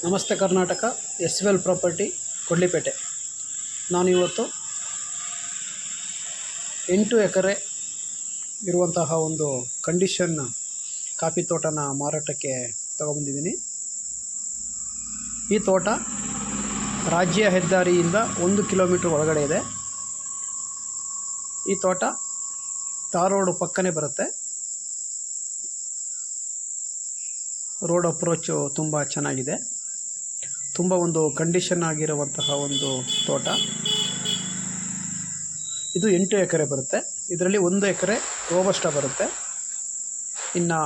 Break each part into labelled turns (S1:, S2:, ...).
S1: ನಮಸ್ತೆ ಕರ್ನಾಟಕ, ಎಸ್.ವಿ.ಎಲ್ ಪ್ರಾಪರ್ಟಿ ಕೊಡ್ಲಿಪೇಟೆ. ನಾನು ಇವತ್ತು 8 ಎಕರೆ ಇರುವಂತಹ ಒಂದು ಕಂಡೀಷನ್ ಕಾಫಿ ತೋಟನ ಮಾರಾಟಕ್ಕೆ ತಗೊಬಂದಿದ್ದೀನಿ. ಈ ತೋಟ ರಾಜ್ಯ ಹೆದ್ದಾರಿಯಿಂದ 1 ಕಿಲೋಮೀಟರ್ ಒಳಗಡೆ ಇದೆ. ಈ ತೋಟ ತಾರ್ ರೋಡ್ ಪಕ್ಕನೇ ಬರುತ್ತೆ. ರೋಡ್ ಅಪ್ರೋಚು ತುಂಬ ಚೆನ್ನಾಗಿದೆ. ತುಂಬ ಒಂದು ಕಂಡೀಷನ್ ಆಗಿರುವಂತಹ ಒಂದು ತೋಟ. ಇದು 8 ಎಕರೆ ಬರುತ್ತೆ. ಇದರಲ್ಲಿ 1 ಎಕರೆ ರೋಬಸ್ಟ ಬರುತ್ತೆ. ಇನ್ನು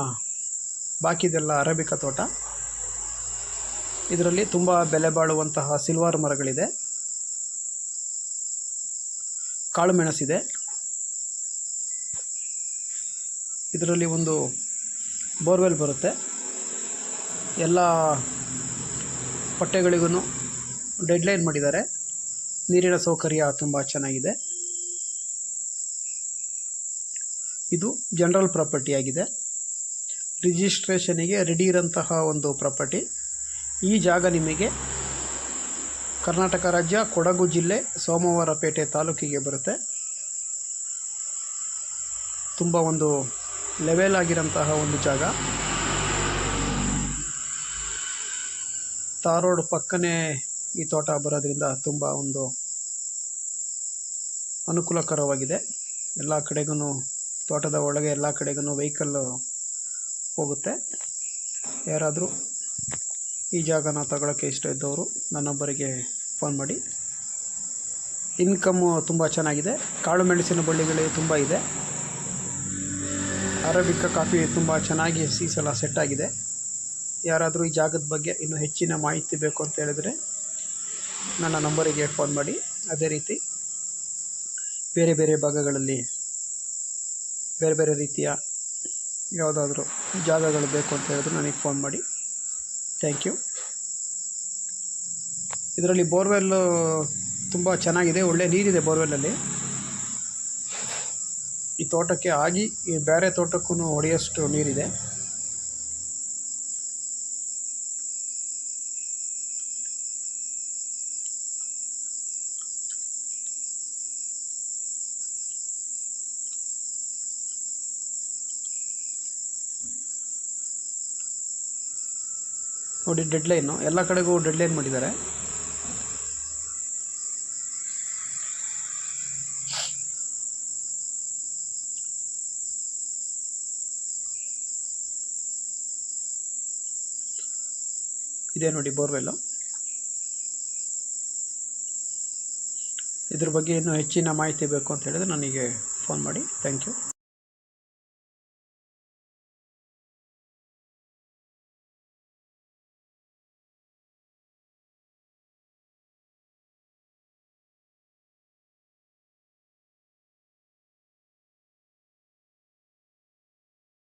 S1: ಬಾಕಿದೆಲ್ಲ ಅರೇಬಿಕಾ ತೋಟ. ಇದರಲ್ಲಿ ತುಂಬ ಬೆಲೆ ಬಾಳುವಂತಹ ಸಿಲ್ವಾರ್ ಮರಗಳಿದೆ. ಕಾಳು ಮೆಣಸಿದೆ. ಇದರಲ್ಲಿ ಒಂದು ಬೋರ್ವೆಲ್ ಬರುತ್ತೆ. ಎಲ್ಲ ಪಟ್ಟೆಗಳಿಗೂ ಡೆಡ್ಲೈನ್ ಮಾಡಿದ್ದಾರೆ. ನೀರಿನ ಸೌಕರ್ಯ ತುಂಬ ಚೆನ್ನಾಗಿದೆ. ಇದು ಜನರಲ್ ಪ್ರಾಪರ್ಟಿ ಆಗಿದೆ. ರಿಜಿಸ್ಟ್ರೇಷನಿಗೆ ರೆಡಿ ಇರೋಂತಹ ಒಂದು ಪ್ರಾಪರ್ಟಿ. ಈ ಜಾಗ ನಿಮಗೆ ಕರ್ನಾಟಕ ರಾಜ್ಯ ಕೊಡಗು ಜಿಲ್ಲೆ ಸೋಮವಾರಪೇಟೆ ತಾಲೂಕಿಗೆ ಬರುತ್ತೆ. ತುಂಬ ಒಂದು ಲೆವೆಲ್ ಆಗಿರೋಂತಹ ಒಂದು ಜಾಗ. ತಾರ್ ರೋಡ್ ಪಕ್ಕನೇ ಈ ತೋಟ ಬರೋದ್ರಿಂದ ತುಂಬ ಒಂದು ಅನುಕೂಲಕರವಾಗಿದೆ. ಎಲ್ಲ ಕಡೆಗೂ ತೋಟದ ಒಳಗೆ ಎಲ್ಲ ಕಡೆಗೂ ವೆಹಿಕಲ್ಲು ಹೋಗುತ್ತೆ. ಯಾರಾದರೂ ಈ ಜಾಗನ ತಗೊಳ್ಳೋಕ್ಕೆ ಇಷ್ಟ ಇದ್ದವರು ನನ್ನ ನಂಬರಿಗೆ ಫೋನ್ ಮಾಡಿ. ಇನ್ಕಮ್ಮು ತುಂಬ ಚೆನ್ನಾಗಿದೆ. ಕಾಳು ಮೆಣಸಿನ ಬಳ್ಳಿಗಳೇ ತುಂಬ ಇದೆ. ಅರೇಬಿಕಾ ಕಾಫಿ ತುಂಬ ಚೆನ್ನಾಗಿ ಸೀಸೆಲ್ಲ ಸೆಟ್ ಆಗಿದೆ. ಯಾರಾದರೂ ಈ ಜಾಗದ ಬಗ್ಗೆ ಇನ್ನೂ ಹೆಚ್ಚಿನ ಮಾಹಿತಿ ಬೇಕು ಅಂತ ಹೇಳಿದರೆ ನನ್ನ ನಂಬರಿಗೆ ಫೋನ್ ಮಾಡಿ. ಅದೇ ರೀತಿ ಬೇರೆ ಬೇರೆ ಭಾಗಗಳಲ್ಲಿ ಬೇರೆ ಬೇರೆ ರೀತಿಯ ಯಾವುದಾದ್ರೂ ಜಾಗಗಳು ಬೇಕು ಅಂತ ಹೇಳಿದ್ರೆ ನನಗೆ ಫೋನ್ ಮಾಡಿ. Thank you. ಇದರಲ್ಲಿ ಬೋರ್ವೆಲ್ಲು ತುಂಬ ಚೆನ್ನಾಗಿದೆ. ಒಳ್ಳೆ ನೀರಿದೆ ಬೋರ್ವೆಲ್ಲಲ್ಲಿ. ಈ ತೋಟಕ್ಕೆ ಆಗಿ ಈ ಬೇರೆ ತೋಟಕ್ಕೂ ಹೊಡೆಯೋಷ್ಟು ನೀರಿದೆ. ನೋಡಿ, ಡೆಡ್ಲೈನು ಎಲ್ಲ ಕಡೆಗೂ ಡೆಡ್ಲೈನ್ ಮಾಡಿದ್ದಾರೆ. ಇದೇ ನೋಡಿ ಬೋರ್ವೆಲ್ಲು. ಇದ್ರ ಬಗ್ಗೆ ಇನ್ನೂ ಹೆಚ್ಚಿನ ಮಾಹಿತಿ ಬೇಕು ಅಂತ ಹೇಳಿದ್ರೆ ನನಗೆ ಫೋನ್ ಮಾಡಿ. Thank you.